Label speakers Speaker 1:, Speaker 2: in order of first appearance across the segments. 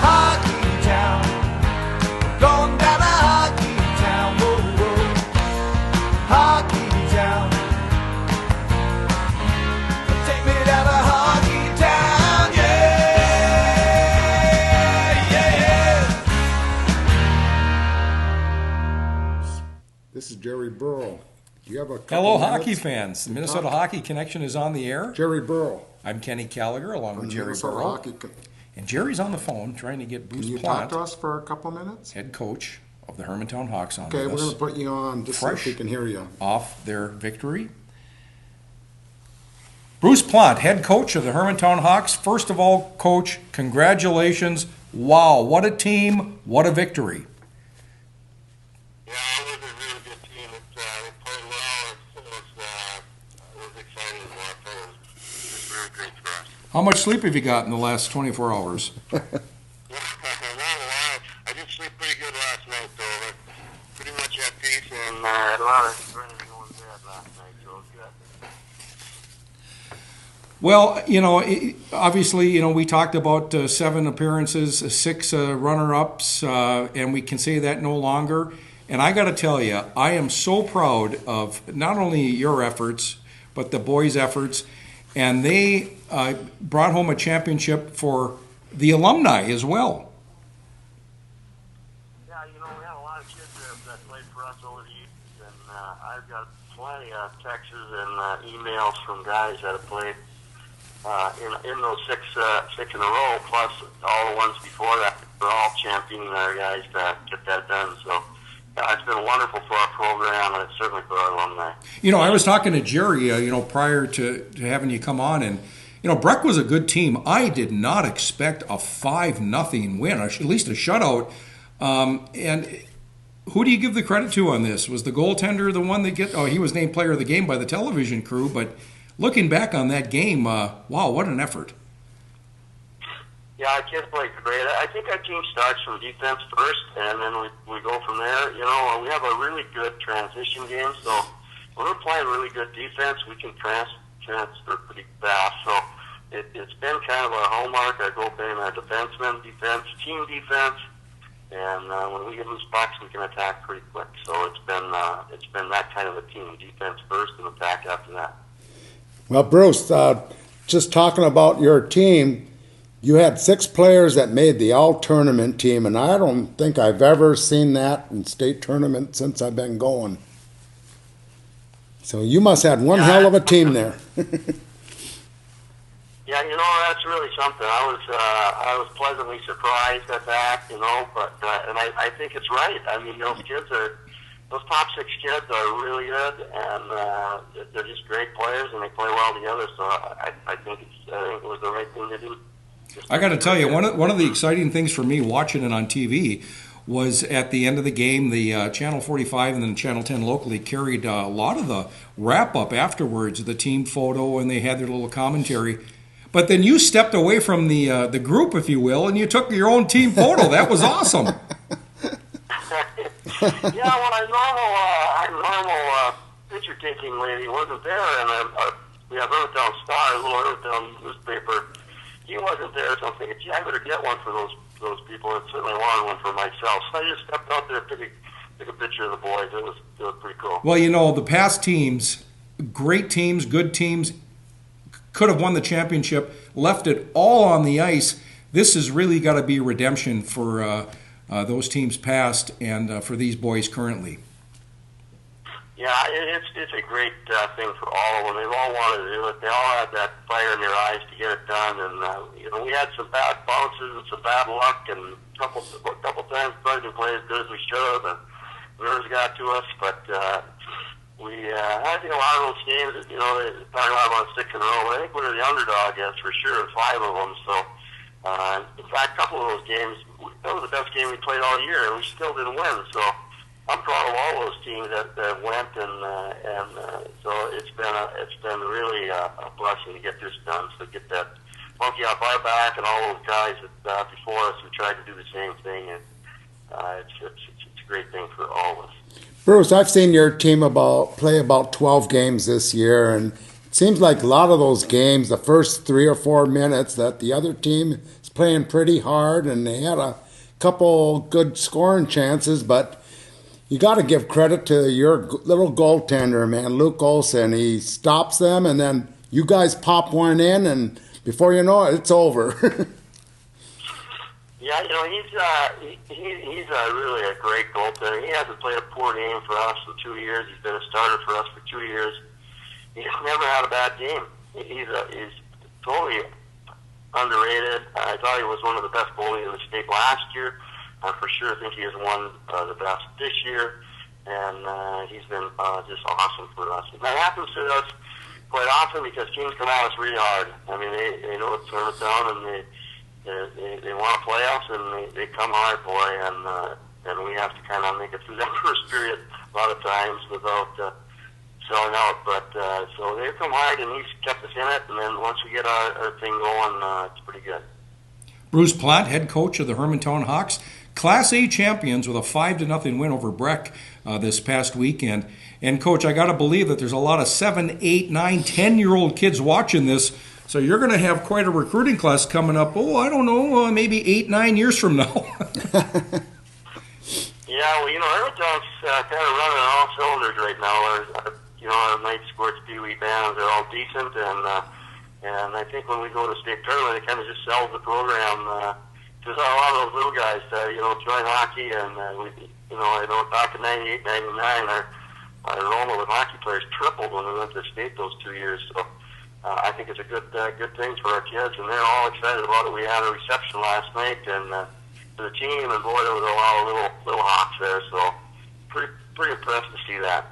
Speaker 1: Hockey town, going down to hockey town, whoa, whoa. Hockey town, take me down to hockey town, yeah, yeah, yeah.
Speaker 2: This is Jerry Burrow. Do you have a couple
Speaker 3: Hello,
Speaker 2: minutes?
Speaker 3: hockey fans. The Minnesota Hockey Connection is on the air.
Speaker 2: Jerry Burrow.
Speaker 3: I'm Kenny Gallagher, along with Jerry
Speaker 2: Minnesota
Speaker 3: Burrow.
Speaker 2: Hockey
Speaker 3: And Jerry's on the phone trying to get
Speaker 2: Can
Speaker 3: Bruce
Speaker 2: you talk
Speaker 3: Plante,
Speaker 2: to us for a couple minutes?
Speaker 3: head coach of the Hermantown Hawks, on
Speaker 2: Okay,
Speaker 3: with
Speaker 2: we're going
Speaker 3: us
Speaker 2: to put you on just so
Speaker 3: Fresh.
Speaker 2: we can hear you.
Speaker 3: off their victory. Bruce Plante, head coach of the Hermantown Hawks. First of all, coach, congratulations. Wow, what a team, what a victory.
Speaker 4: Yeah, it was a really good team. They played well. It was exciting to watch. It was really great for us.
Speaker 3: How much sleep have you got in the last 24 hours?
Speaker 4: Not a lot. I did sleep pretty good last night, though. But pretty much at peace, and had a lot of running going bad last night, so it was good.
Speaker 3: Well, obviously, we talked about 7 appearances, 6 runner-ups, and we can say that no longer. And I got to tell you, I am so proud of not only your efforts, but the boys' efforts. And they brought home a championship for the alumni as well.
Speaker 4: Yeah, we had a lot of kids that played for us over the years, and I've got plenty of texts and emails from guys that have played in those six in a row, plus all the ones before that. They're all championing our guys to get that done. So it's been wonderful for our program, and it's certainly for our alumni.
Speaker 3: I was talking to Jerry, prior to having you come on, and Breck was a good team. I did not expect a 5-0 win, at least a shutout. And who do you give the credit to on this? Was the goaltender the one that he was named player of the game by the television crew, but looking back on that game, wow, what an effort.
Speaker 4: Yeah, our kids played great. I think our team starts from defense first, and then we go from there. We have a really good transition game, so when we're playing really good defense, we can transfer pretty fast. So it's been kind of our hallmark, our goal being our defensemen, defense, team defense, and when we get loose pucks, we can attack pretty quick. So it's been that kind of a team, defense first and attack after that.
Speaker 2: Well, Bruce, just talking about your team, you had 6 players that made the all-tournament team, and I don't think I've ever seen that in state tournament since I've been going. So you must have had one hell of a team there.
Speaker 4: Yeah, that's really something. I was pleasantly surprised at that, but and I think it's right. I mean, those top 6 kids are really good, and they're just great players, and they play well together. So I think it was the right thing to do.
Speaker 3: I got to tell you, one of the exciting things for me watching it on TV was at the end of the game, the Channel 45 and then Channel 10 locally carried a lot of the wrap-up afterwards, the team photo, and they had their little commentary. But then you stepped away from the group, if you will, and you took your own team photo. That was awesome.
Speaker 4: Yeah, well, our normal picture-taking lady wasn't there, and we have Hermantown Star, a little Hermantown newspaper. He wasn't there, so I'm thinking, gee, I better get one for those people, and certainly wanted one for myself. So I just stepped out there and took a picture of the boys. It was pretty cool.
Speaker 3: Well, the past teams, great teams, good teams, could have won the championship, left it all on the ice. This has really got to be redemption for those teams past and for these boys currently.
Speaker 4: Yeah, it's a great thing for all of them. They've all wanted to do it. They all had that fire in their eyes to get it done. And we had some bad bounces and some bad luck, and a couple times probably didn't play as good as we should have, and nerves got to us. But I think a lot of those games, they talk a lot about 6 in a row. I think we're the underdog, that's for sure, in 5 of them. So, in fact, a couple of those games, that was the best game we played all year, and we still didn't win. So I'm proud of all those teams that went, and so it's been really a blessing to get this done. So get that monkey off our back, and all those guys that before us who tried to do the same thing, and it's a great thing for all of us.
Speaker 2: Bruce, I've seen your team play about 12 games this year, and seems like a lot of those games, the first 3 or 4 minutes, that the other team is playing pretty hard, and they had a couple good scoring chances, but you got to give credit to your little goaltender, man, Luke Olsen. He stops them, and then you guys pop one in, and before you know it, it's over.
Speaker 4: Yeah, he's really a great goaltender. He hasn't played a poor game for us in 2 years. He's been a starter for us for 2 years. He's never had a bad game. He's totally underrated. I thought he was one of the best goalies in the state last year. I for sure think he is one of the best this year, and he's been just awesome for us. And that happens to us quite often because teams come at us really hard. I mean, they know it's Hermantown, and they want to play us, and they come hard, boy, and we have to kind of make it through that first period a lot of times without selling out. But so they come hard, and he's kept us in it, and then once we get our thing going, it's pretty good.
Speaker 3: Bruce Plante, head coach of the Hermantown Hawks, Class A champions with a 5-0 win over Breck this past weekend. And Coach, I got to believe that there's a lot of 7, 8, 9, 10-year-old kids watching this. So you're going to have quite a recruiting class coming up. Oh, I don't know, maybe 8, 9 years from now.
Speaker 4: Yeah, well, Hermantown's kind of running on all cylinders right now. Our night sports Pee-wee bands are all decent, and I think when we go to state tournament, it kind of just sells the program. There's a lot of those little guys that join hockey, and I know back in '98, '99, our enrollment with hockey players tripled when we went to state those 2 years. So I think it's a good thing for our kids, and they're all excited about it. We had a reception last night, and for the team, and boy, there was a lot of little Hawks there. So pretty impressed to see that.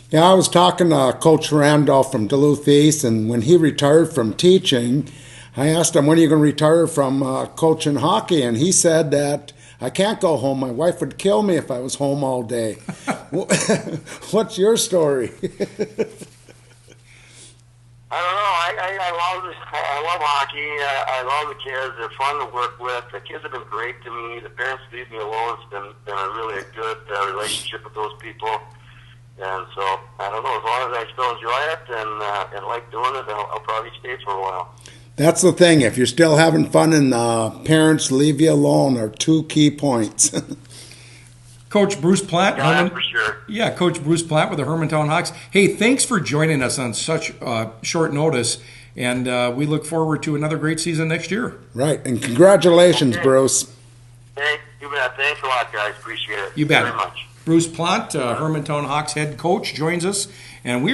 Speaker 2: Yeah, I was talking to Coach Randolph from Duluth East, and when he retired from teaching, I asked him, when are you going to retire from coaching hockey? And he said that, I can't go home. My wife would kill me if I was home all day. What's your story?
Speaker 4: I don't know. I love hockey. I love the kids. They're fun to work with. The kids have been great to me. The parents leave me alone. It's been a good relationship with those people. And so, I don't know, as long as I still enjoy it and like doing it, I'll probably stay for a while.
Speaker 2: That's the thing. If you're still having fun and parents leave you alone are 2 key points.
Speaker 3: Coach Bruce Plante.
Speaker 4: Yeah, for sure.
Speaker 3: Yeah, Coach Bruce Plante with the Hermantown Hawks. Hey, thanks for joining us on such short notice, and we look forward to another great season next year.
Speaker 2: Right, and congratulations,
Speaker 4: Okay.
Speaker 2: Bruce.
Speaker 4: Hey, you bet. Thanks a lot, guys. Appreciate it.
Speaker 3: You bet.
Speaker 4: Very much.
Speaker 3: Bruce Plante, Hermantown Hawks head coach, joins us, and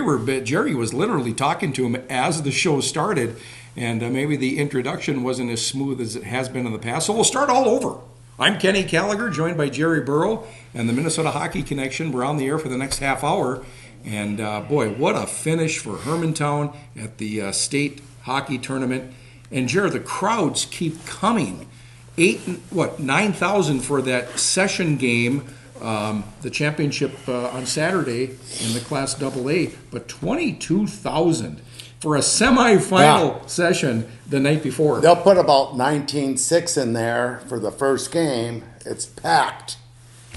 Speaker 3: Jerry was literally talking to him as the show started, and maybe the introduction wasn't as smooth as it has been in the past, so we'll start all over. I'm Kenny Gallagher, joined by Jerry Burrow and the Minnesota Hockey Connection. We're on the air for the next half hour, and boy, what a finish for Hermantown at the state hockey tournament. And Jerry, the crowds keep coming. 9,000 for that session game. The championship on Saturday in the Class AA, but 22,000 for a semifinal session the night before.
Speaker 2: They'll put about 19,600 in there for the first game. It's packed.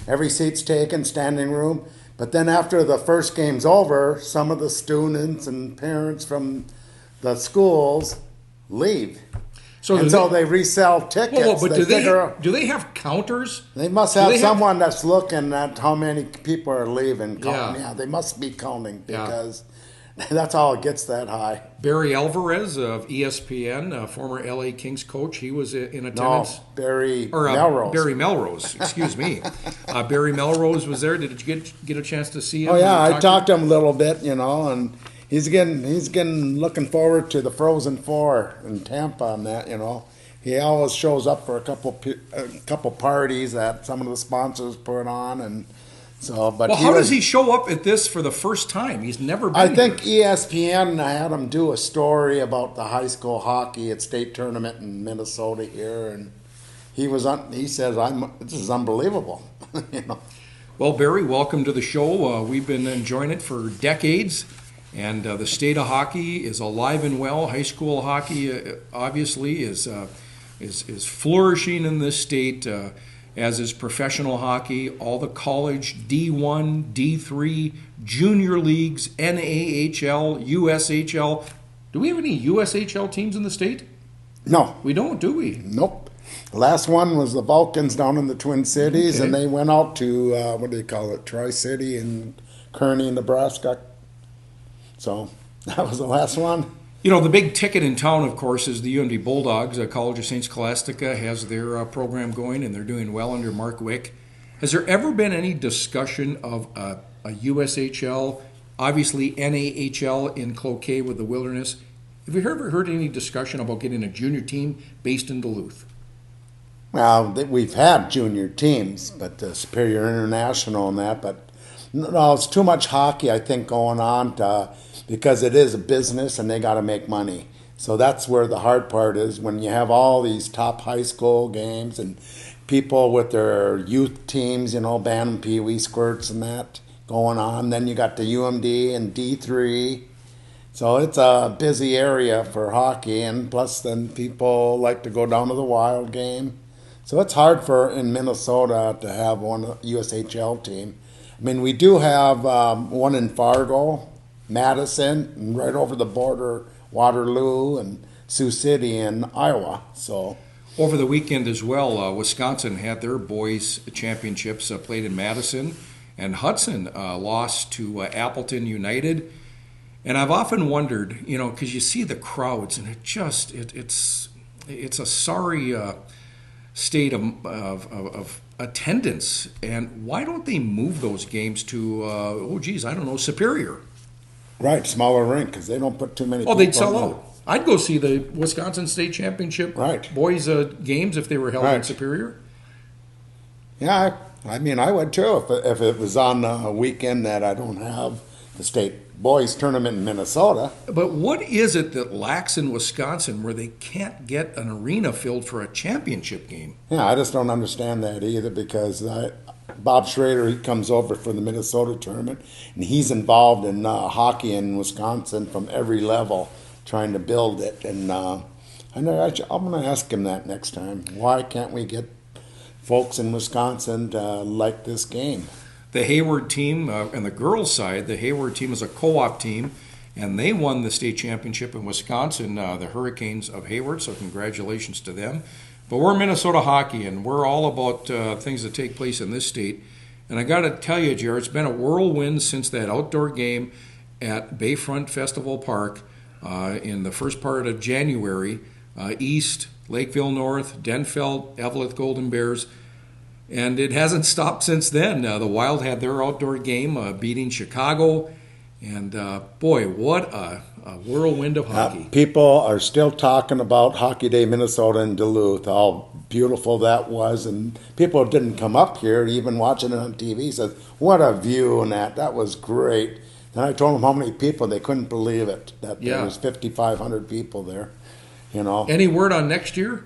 Speaker 2: Every seat's taken, standing room. But then after the first game's over, some of the students and parents from the schools leave. So they resell tickets.
Speaker 3: But do they have counters?
Speaker 2: They must have someone that's looking at how many people are leaving. Yeah, they must be counting because that's how it gets that high.
Speaker 3: Barry Alvarez of ESPN, former LA Kings coach, he was in attendance.
Speaker 2: No, Melrose.
Speaker 3: Barry Melrose, excuse me. Barry Melrose was there. Did you get a chance to see him?
Speaker 2: Oh yeah, I talked to him a little bit, and he's getting looking forward to the Frozen Four in Tampa on that, He always shows up for a couple parties that some of the sponsors put on, and so. But
Speaker 3: how does he show up at this for the first time? He's never been.
Speaker 2: I think ESPN had him do a story about the high school hockey at state tournament in Minnesota here, and he says, "This is unbelievable,"
Speaker 3: Well, Barry, welcome to the show. We've been enjoying it for decades. And the state of hockey is alive and well. High school hockey, obviously, is flourishing in this state. as is professional hockey, all the college, D1, D3, junior leagues, NAHL, USHL. Do we have any USHL teams in the state?
Speaker 2: No.
Speaker 3: We don't, do we?
Speaker 2: Nope. The last one was the Vulcans down in the Twin Cities,
Speaker 3: Okay.
Speaker 2: and they went out to, what do you call it, Tri-City in Kearney, Nebraska. So that was the last one.
Speaker 3: You know, the big ticket in town, of course, is the UND Bulldogs. College of St. Scholastica has their program going, and they're doing well under Mark Wick. Has there ever been any discussion of a USHL, obviously NAHL in Cloquet with the Wilderness? Have you ever heard any discussion about getting a junior team based in Duluth?
Speaker 2: Well, we've had junior teams, but Superior International and that, but no, it's too much hockey, I think, going on because it is a business and they got to make money. So that's where the hard part is, when you have all these top high school games and people with their youth teams, you know, Bantam, Pee Wee, Squirts and that going on. Then you got the UMD and D3. So it's a busy area for hockey, and plus then people like to go down to the Wild game. So it's hard in Minnesota to have one USHL team. I mean, we do have one in Fargo, Madison, and right over the border, Waterloo and Sioux City in Iowa. So
Speaker 3: Over the weekend as well, Wisconsin had their boys championships played in Madison, and Hudson lost to Appleton United. And I've often wondered, you know, because you see the crowds, and it's a sorry state of attendance. And why don't they move those games to, Superior?
Speaker 2: right, smaller rink because they don't put too many.
Speaker 3: Oh, they'd
Speaker 2: people
Speaker 3: sell
Speaker 2: in
Speaker 3: out. I'd go see the Wisconsin State Championship
Speaker 2: Right.
Speaker 3: boys games if they were held in
Speaker 2: Right.
Speaker 3: Superior.
Speaker 2: Yeah, I mean, I would too if it was on a weekend that I don't have the state boys tournament in Minnesota.
Speaker 3: But what is it that lacks in Wisconsin where they can't get an arena filled for a championship game?
Speaker 2: Yeah, I just don't understand that either because Bob Schrader, he comes over for the Minnesota tournament, and he's involved in hockey in Wisconsin from every level, trying to build it. And I'm going to ask him that next time. Why can't we get folks in Wisconsin to like this game?
Speaker 3: The Hayward team, on the girls' side, the Hayward team is a co-op team, and they won the state championship in Wisconsin, the Hurricanes of Hayward, so congratulations to them. But we're Minnesota hockey, and we're all about things that take place in this state. And I got to tell you, Jared, it's been a whirlwind since that outdoor game at Bayfront Festival Park in the first part of January. East, Lakeville North, Denfeld, Eveleth Golden Bears. And it hasn't stopped since then. The Wild had their outdoor game beating Chicago. And boy, what a whirlwind of hockey.
Speaker 2: People are still talking about Hockey Day Minnesota in Duluth, how beautiful that was. And people didn't come up here, even watching it on TV, said, what a view, and that was great. And I told them how many people, they couldn't believe it, that there was 5,500 people there. You know.
Speaker 3: Any word on next year?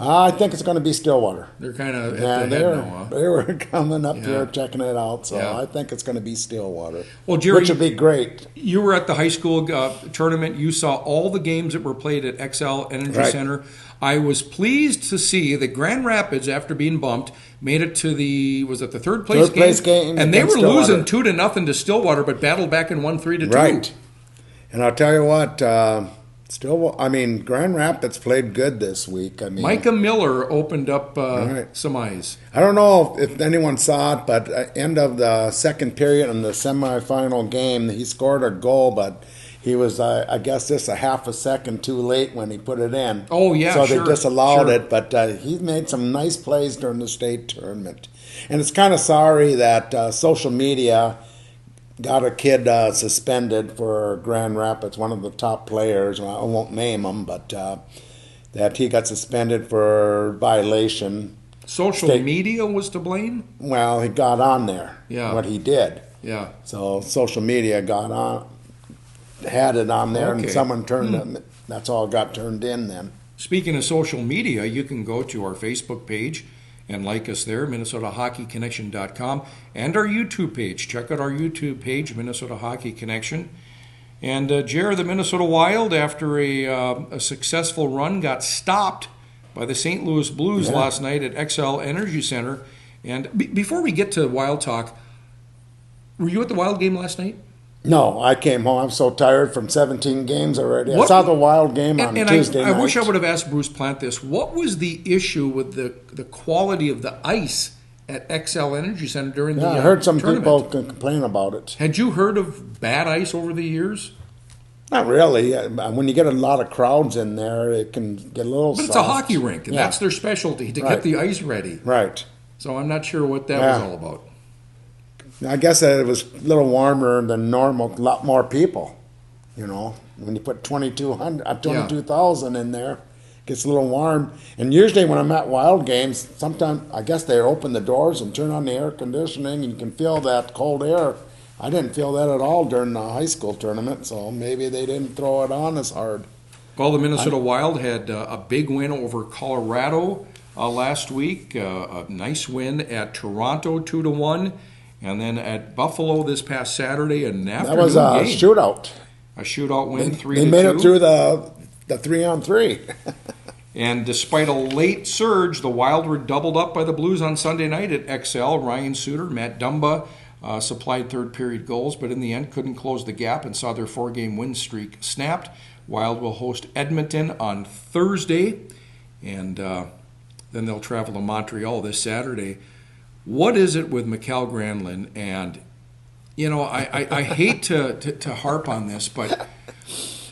Speaker 2: I think it's going to be Stillwater.
Speaker 3: They're kind of at
Speaker 2: Yeah,
Speaker 3: the head now, huh?
Speaker 2: they were coming up here
Speaker 3: Yeah.
Speaker 2: checking it out, so
Speaker 3: Yeah.
Speaker 2: I think it's going to be Stillwater.
Speaker 3: Well, Jerry,
Speaker 2: which would be great.
Speaker 3: You were at the high school tournament. You saw all the games that were played at XL Energy
Speaker 2: Right.
Speaker 3: Center. I was pleased to see that Grand Rapids, after being bumped, made it to the third place
Speaker 2: Third place game
Speaker 3: and they were
Speaker 2: against
Speaker 3: losing
Speaker 2: Stillwater.
Speaker 3: 2-0 to Stillwater, but battled back and won 3-2.
Speaker 2: Right. And I'll tell you what, Grand Rapids played good this week.
Speaker 3: Micah Miller opened up
Speaker 2: Right.
Speaker 3: some eyes.
Speaker 2: I don't know if anyone saw it, but at end of the second period in the semifinal game, he scored a goal, but he was, I guess, just a half a second too late when he put it in.
Speaker 3: Oh, yeah,
Speaker 2: So
Speaker 3: sure,
Speaker 2: they disallowed
Speaker 3: sure.
Speaker 2: it, but he made some nice plays during the state tournament. And it's kind of sorry that social media got a kid suspended for Grand Rapids, one of the top players. Well, I won't name him, but that he got suspended for violation.
Speaker 3: Social
Speaker 2: State-
Speaker 3: media was to blame?
Speaker 2: Well, he got on there.
Speaker 3: Yeah.
Speaker 2: What he did.
Speaker 3: Yeah.
Speaker 2: So social media had it on there,
Speaker 3: Okay.
Speaker 2: and someone turned it. That's all got turned in then.
Speaker 3: Speaking of social media, you can go to our Facebook page and like us there, MinnesotaHockeyConnection.com, and our YouTube page. Check out our YouTube page, Minnesota Hockey Connection. And Jared, the Minnesota Wild, after a successful run, got stopped by the St. Louis Blues last night at XL Energy Center. And before we get to Wild talk, were you at the Wild game last night?
Speaker 2: No, I came home. I'm so tired from 17 games already.
Speaker 3: What?
Speaker 2: I saw the Wild game on Tuesday night.
Speaker 3: I wish I would have asked Bruce Plante this. What was the issue with the quality of the ice at XL Energy Center during the
Speaker 2: I heard some
Speaker 3: tournament?
Speaker 2: people complain about it.
Speaker 3: Had you heard of bad ice over the years?
Speaker 2: Not really. When you get a lot of crowds in there, it can get a little
Speaker 3: But
Speaker 2: soft.
Speaker 3: it's a hockey rink, and that's their specialty, to get the ice ready.
Speaker 2: Right.
Speaker 3: So I'm not sure what that was all about.
Speaker 2: I guess that it was a little warmer than normal, a lot more people, When you put 22,000 in there, it gets a little warm. And usually when I'm at Wild games, sometimes I guess they open the doors and turn on the air conditioning, and you can feel that cold air. I didn't feel that at all during the high school tournament, so maybe they didn't throw it on as hard.
Speaker 3: Well, the Minnesota Wild had a big win over Colorado last week, a nice win at Toronto 2-1. And then at Buffalo this past Saturday, an afternoon
Speaker 2: That was a
Speaker 3: game.
Speaker 2: shootout.
Speaker 3: A shootout win, 3-2.
Speaker 2: They made it through the 3-on-3.
Speaker 3: And despite a late surge, the Wild were doubled up by the Blues on Sunday night at XL. Ryan Suter, Matt Dumba supplied third-period goals, but in the end couldn't close the gap and saw their 4-game win streak snapped. Wild will host Edmonton on Thursday, and then they'll travel to Montreal this Saturday. What is it with Mikael Granlund? And, I hate to harp on this, but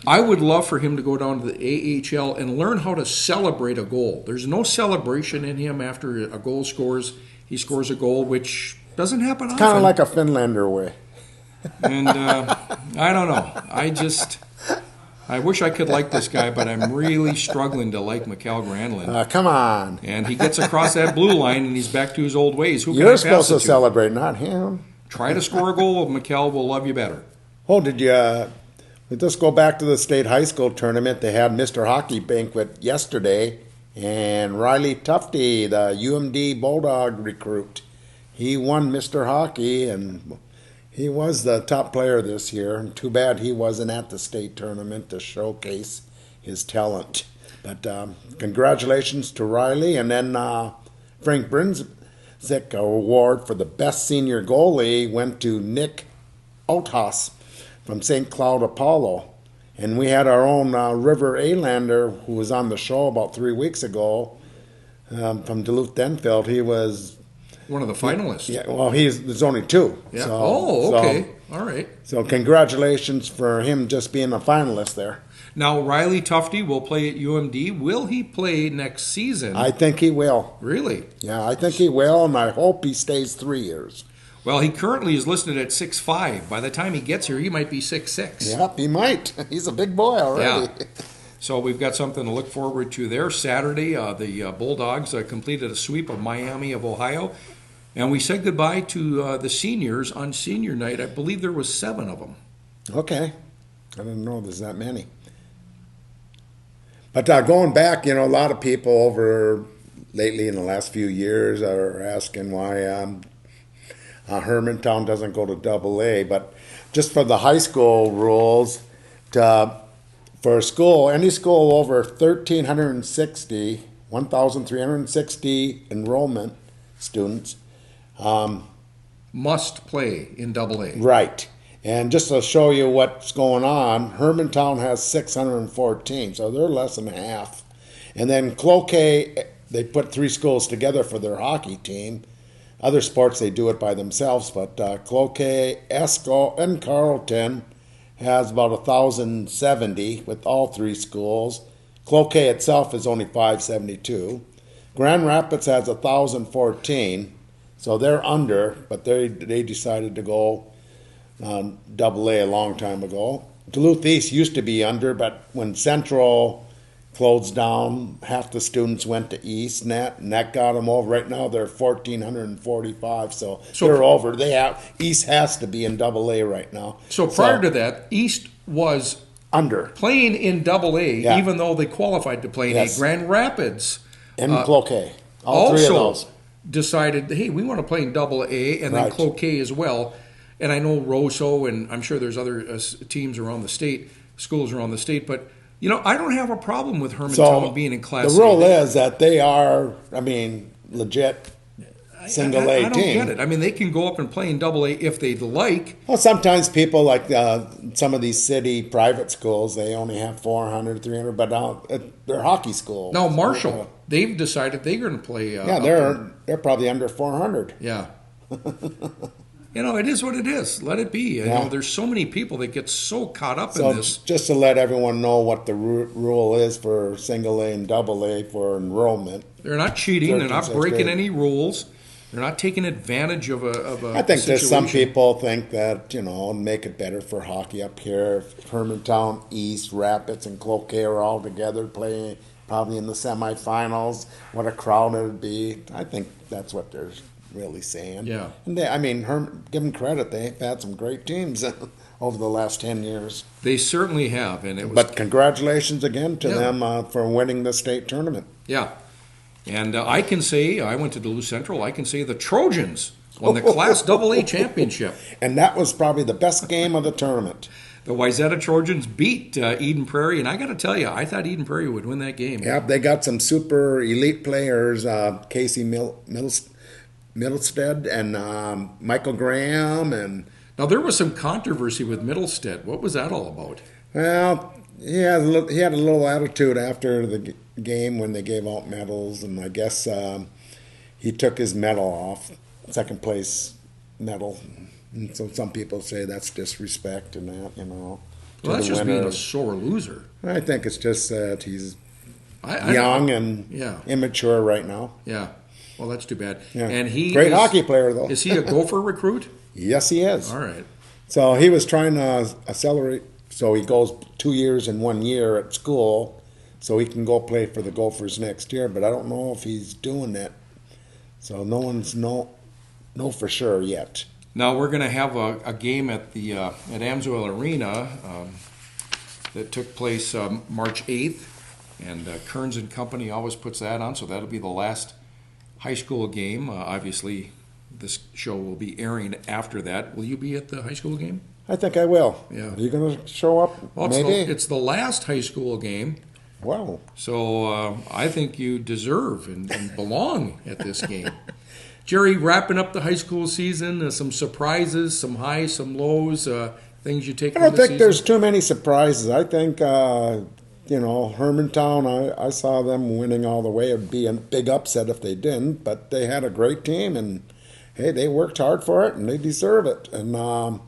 Speaker 3: I would love for him to go down to the AHL and learn how to celebrate a goal. There's no celebration in him after a goal scores. He scores a goal, which doesn't happen often.
Speaker 2: Kind of like a Finlander way.
Speaker 3: And I don't know. I wish I could like this guy, but I'm really struggling to like Mikael Granlund.
Speaker 2: Come on.
Speaker 3: And he gets across that blue line, and he's back to his old ways. Who can I
Speaker 2: You're
Speaker 3: pass
Speaker 2: supposed
Speaker 3: it
Speaker 2: to celebrate, not him.
Speaker 3: Try to score a goal. Mikael will love you better.
Speaker 2: Oh, did you? Let's go back to the state high school tournament. They had Mr. Hockey banquet yesterday, and Riley Tufte, the UMD Bulldog recruit, he won Mr. Hockey, and he was the top player this year. And too bad he wasn't at the state tournament to showcase his talent. But congratulations to Riley, and then Frank Brinzik award for the best senior goalie went to Nick Outhaus from St. Cloud Apollo. And we had our own River Alander, who was on the show about 3 weeks ago, from Duluth Denfeld. He was
Speaker 3: one of the finalists.
Speaker 2: Yeah, well, there's only two.
Speaker 3: Yeah.
Speaker 2: So,
Speaker 3: okay. All right.
Speaker 2: So congratulations for him just being a finalist there.
Speaker 3: Now, Riley Tufte will play at UMD. Will he play next season?
Speaker 2: I think he will.
Speaker 3: Really?
Speaker 2: Yeah, I think he will, and I hope he stays 3 years.
Speaker 3: Well, he currently is listed at 6'5". By the time he gets here, he might be 6'6".
Speaker 2: Yep, he might. He's a big boy already.
Speaker 3: Yeah. So we've got something to look forward to there. Saturday, the Bulldogs completed a sweep of Miami of Ohio. And we said goodbye to the seniors on senior night. I believe there was 7 of them.
Speaker 2: Okay. I didn't know there's that many. But going back, a lot of people over lately in the last few years are asking why Hermantown doesn't go to AA. But just for the high school rules, for a school, any school over 1,360 enrollment students,
Speaker 3: must play in AA.
Speaker 2: Right. And just to show you what's going on, Hermantown has 614, so they're less than half. And then Cloquet, they put 3 schools together for their hockey team. Other sports, they do it by themselves, but Cloquet, Esco, and Carleton has about 1,070 with all 3 schools. Cloquet itself is only 572. Grand Rapids has 1,014. So they're under, but they decided to go AA a long time ago. Duluth East used to be under, but when Central closed down, half the students went to East, and that got them over. Right now they're 1,445, so they're over. East has to be in AA right now.
Speaker 3: So prior to that, East was
Speaker 2: under
Speaker 3: playing in AA, even though they qualified to play in A. Grand Rapids
Speaker 2: and Cloquet, all 3 of those.
Speaker 3: Decided, hey, we want to play in AA, and then Cloquet as well. And I know Rosso, and I'm sure there's other teams around the state, schools around the state, but You know, I don't have a problem with Hermantown
Speaker 2: So
Speaker 3: being in Class
Speaker 2: the rule
Speaker 3: A.
Speaker 2: is that they are, I mean, legit single A
Speaker 3: I don't
Speaker 2: team.
Speaker 3: get it. I mean, they can go up and play in Double A if they'd like.
Speaker 2: Well, sometimes people like some of these city private schools, they only have 400, 300, but they're hockey schools.
Speaker 3: No, Marshall, they've decided they're going to play.
Speaker 2: Yeah, they're probably under 400.
Speaker 3: Yeah. You know, it is what it is. Let it be. You know, there's so many people that get so caught up in this.
Speaker 2: Just to let everyone know what the rule is for single A and double A for enrollment.
Speaker 3: They're not cheating. They're not
Speaker 2: 13th,
Speaker 3: breaking
Speaker 2: 6th
Speaker 3: any rules. They're not taking advantage of a
Speaker 2: I think there's some
Speaker 3: situation.
Speaker 2: people think that, make it better for hockey up here. If Hermantown, East, Rapids, and Cloquet are all together playing probably in the semifinals, what a crowd it would be. I think that's what they're really saying.
Speaker 3: Yeah.
Speaker 2: And give them credit. They've had some great teams over the last 10 years.
Speaker 3: They certainly have, and it was.
Speaker 2: But congratulations again to them for winning the state tournament.
Speaker 3: Yeah. And I can say, I went to Duluth Central, I can say the Trojans won the Class AA championship.
Speaker 2: And that was probably the best game of the tournament.
Speaker 3: The Wayzata Trojans beat Eden Prairie, and I got to tell you, I thought Eden Prairie would win that game.
Speaker 2: Yeah, they got some super elite players, Casey Middlestead and Michael Graham. And
Speaker 3: Now, there was some controversy with Middlestead. What was that all about?
Speaker 2: well, he had a little attitude after the game when they gave out medals, and I guess he took his medal off, second place medal. And so some people say that's disrespect and that,
Speaker 3: Well, that's just being a sore loser.
Speaker 2: I think it's just that he's
Speaker 3: I
Speaker 2: young and immature right now.
Speaker 3: Yeah. Well, that's too bad.
Speaker 2: Yeah.
Speaker 3: And
Speaker 2: Great hockey player, though.
Speaker 3: Is he a Gopher recruit?
Speaker 2: Yes, he is.
Speaker 3: All right.
Speaker 2: So he was trying to accelerate. So he goes 2 years and 1 year at school, so he can go play for the Gophers next year. But I don't know if he's doing that. So no one's know for sure yet.
Speaker 3: Now we're going to have a game at the at Amsoil Arena that took place March 8th, and Kearns and Company always puts that on, so that'll be the last high school game. Obviously, this show will be airing after that. Will you be at the high school game?
Speaker 2: I think I will.
Speaker 3: Yeah.
Speaker 2: Are you going to show up?
Speaker 3: Well,
Speaker 2: Maybe.
Speaker 3: it's the last high school game,
Speaker 2: Wow.
Speaker 3: so I think you deserve and belong at this game. Jerry, wrapping up the high school season, some surprises, some highs, some lows, things you take
Speaker 2: I
Speaker 3: from
Speaker 2: don't
Speaker 3: the
Speaker 2: think
Speaker 3: season?
Speaker 2: there's too many surprises. I think, Hermantown, I saw them winning all the way. It would be a big upset if they didn't, but they had a great team, and, hey, they worked hard for it, and they deserve it. And on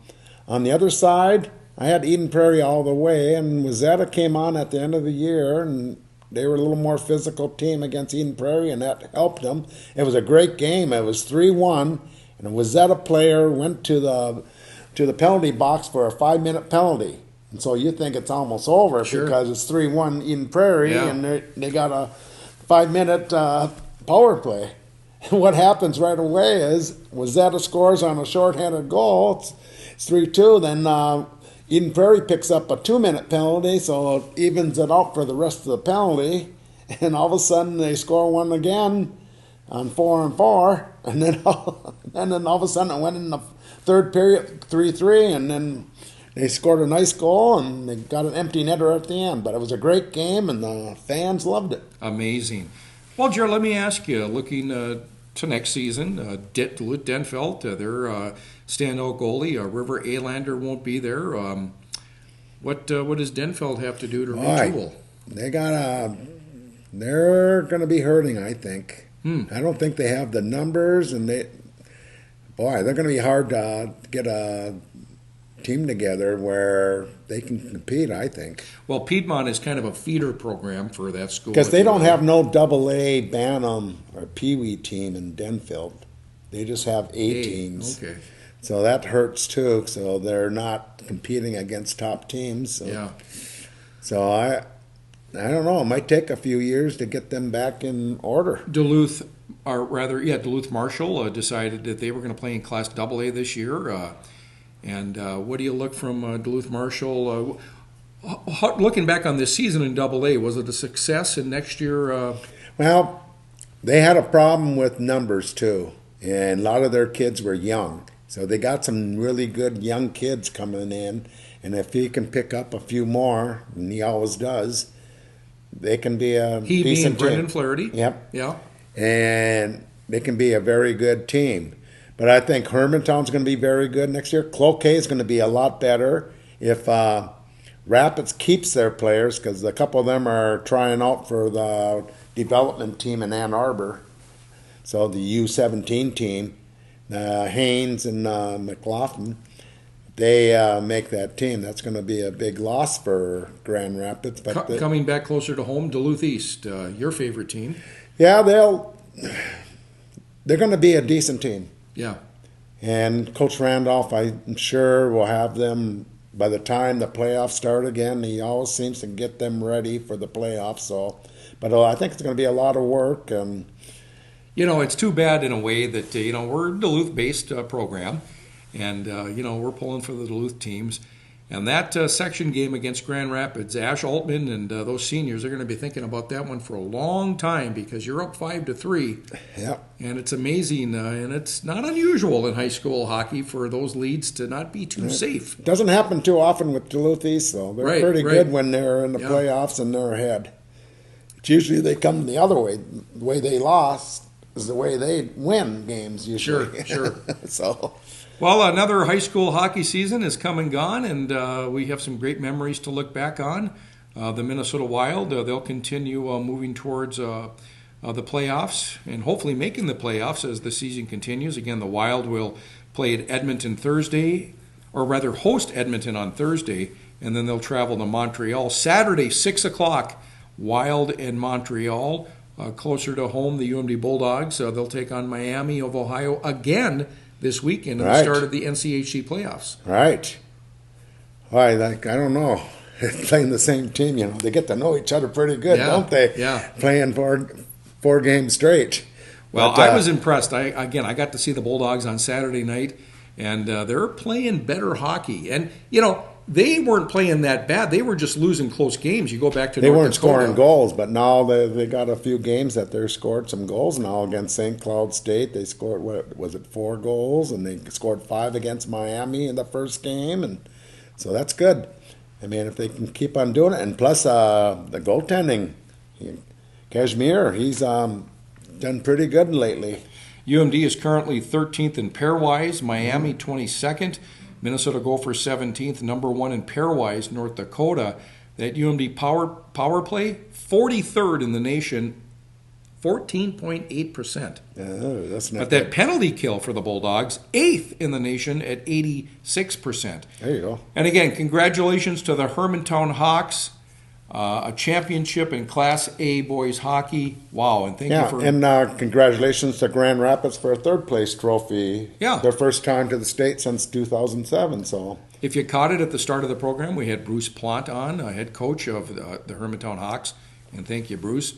Speaker 2: the other side, I had Eden Prairie all the way, and Wayzata came on at the end of the year, and they were a little more physical team against Eden Prairie, and that helped them. It was a great game. It was 3-1, and a Wayzata player went to the penalty box for a 5-minute penalty. And so you think it's almost over because it's 3-1 Eden Prairie, and they got a 5-minute power play. And what happens right away is Wayzata scores on a shorthanded goal. It's 3-2. Then Eden Prairie picks up a 2-minute penalty, so it evens it out for the rest of the penalty. And all of a sudden they score one again on 4-4, and then all of a sudden it went in the third period 3-3, and then they scored a nice goal and they got an empty netter at the end. But it was a great game, and the fans loved it.
Speaker 3: Amazing. Well, Jared, let me ask you, looking to next season, Duluth Denfeld, their standout goalie, River Alander won't be there. What does Denfeld have to do to retool?
Speaker 2: They're going to be hurting, I think. I don't think they have the numbers, and they're going to be hard to get a team together where they can compete, I think.
Speaker 3: Well, Piedmont is kind of a feeder program for that school.
Speaker 2: Because they don't have no AA Bantam or Pee Wee team in Denfeld. They just have A teams.
Speaker 3: Okay.
Speaker 2: So that hurts too. So they're not competing against top teams. So,
Speaker 3: Yeah.
Speaker 2: So I don't know. It might take a few years to get them back in order.
Speaker 3: Duluth Marshall decided that they were going to play in Class AA this year. And what do you look from Duluth Marshall? Looking back on this season in AA, was it a success? And next year,
Speaker 2: Well, they had a problem with numbers too, and a lot of their kids were young. So they got some really good young kids coming in, And if he can pick up a few more, and he always does, they can be a
Speaker 3: He
Speaker 2: decent
Speaker 3: being Brendan
Speaker 2: team.
Speaker 3: Flaherty.
Speaker 2: Yep.
Speaker 3: Yeah.
Speaker 2: And they can be a very good team. But I think Hermantown's going to be very good next year. Cloquet is going to be a lot better if Rapids keeps their players, because a couple of them are trying out for the development team in Ann Arbor. So the U17 team, Haynes and McLaughlin, they make that team. That's going to be a big loss for Grand Rapids. But
Speaker 3: Coming back closer to home, Duluth East, your favorite team.
Speaker 2: yeah, they're going to be a decent team.
Speaker 3: Yeah.
Speaker 2: And Coach Randolph, I'm sure, will have them by the time the playoffs start again. He always seems to get them ready for the playoffs. So, but I think it's going to be a lot of work. And
Speaker 3: It's too bad in a way that, we're a Duluth-based program, and, we're pulling for the Duluth teams. And that section game against Grand Rapids, Ash Altman and those seniors are going to be thinking about that one for a long time, because you're up 5-3.
Speaker 2: yeah,
Speaker 3: And it's amazing, and it's not unusual in high school hockey for those leads to not be too safe.
Speaker 2: it doesn't happen too often with Duluth East, though. They're
Speaker 3: Right,
Speaker 2: pretty
Speaker 3: right.
Speaker 2: good when they're in the
Speaker 3: Yeah.
Speaker 2: playoffs and they're ahead. It's usually they come the other way. The way they lost is the way they win games usually.
Speaker 3: Sure.
Speaker 2: So,
Speaker 3: Well, another high school hockey season has come and gone, and we have some great memories to look back on. The Minnesota Wild, they'll continue moving towards the playoffs and hopefully making the playoffs as the season continues. Again, the Wild will play at Edmonton Thursday, or rather host Edmonton on Thursday, and then they'll travel to Montreal. Saturday, 6 o'clock, Wild and Montreal. Closer to home, the UMD Bulldogs, they'll take on Miami of Ohio again this weekend at the
Speaker 2: Right.
Speaker 3: start of the NCHC playoffs.
Speaker 2: right. I don't know. Playing the same team, they get to know each other pretty good,
Speaker 3: Yeah,
Speaker 2: don't they?
Speaker 3: yeah.
Speaker 2: Playing four games straight.
Speaker 3: Well,
Speaker 2: But,
Speaker 3: I was impressed. I got to see the Bulldogs on Saturday night, and they're playing better hockey. And, they weren't playing that bad. They were just losing close games. You go back to
Speaker 2: They
Speaker 3: North
Speaker 2: weren't
Speaker 3: Dakota.
Speaker 2: scoring goals, but now they got a few games that they're scored some goals now against St. Cloud State. They scored, 4 goals, and they scored 5 against Miami in the first game, and so that's good. I mean, if they can keep on doing it, and plus the goaltending, Kashmir, he's done pretty good lately.
Speaker 3: UMD is currently 13th in pairwise, Miami 22nd, Minnesota Gophers 17th, number 1 in pairwise, North Dakota. That UMD power play, 43rd in the nation, 14.8%.
Speaker 2: That's not
Speaker 3: But that penalty kill for the Bulldogs, 8th in the nation at 86%.
Speaker 2: There you go.
Speaker 3: And again, congratulations to the Hermantown Hawks, a championship in Class A boys hockey. Wow, and thank you for...
Speaker 2: and congratulations to Grand Rapids for a third-place trophy.
Speaker 3: Yeah.
Speaker 2: Their first time to the state since 2007, so...
Speaker 3: If you caught it at the start of the program, we had Bruce Plante on, head coach of the Hermantown Hawks, and thank you, Bruce.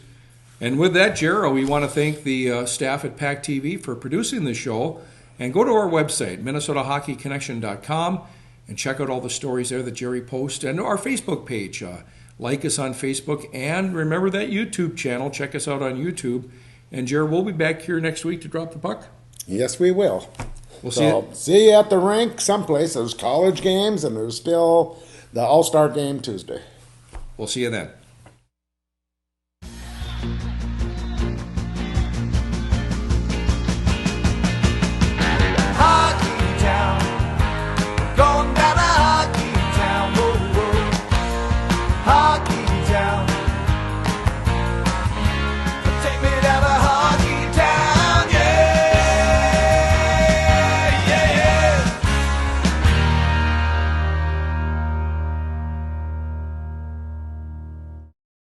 Speaker 3: And with that, Jer, we want to thank the staff at PACT-TV for producing the show. And go to our website, minnesotahockeyconnection.com, and check out all the stories there that Jerry posts, and our Facebook page. Like us on Facebook, and remember that YouTube channel. Check us out on YouTube. And Jer, we'll be back here next week to drop the puck.
Speaker 2: Yes, we will.
Speaker 3: We'll
Speaker 2: See you at the rink someplace. There's college games, and there's still the All-Star game Tuesday.
Speaker 3: We'll see you then.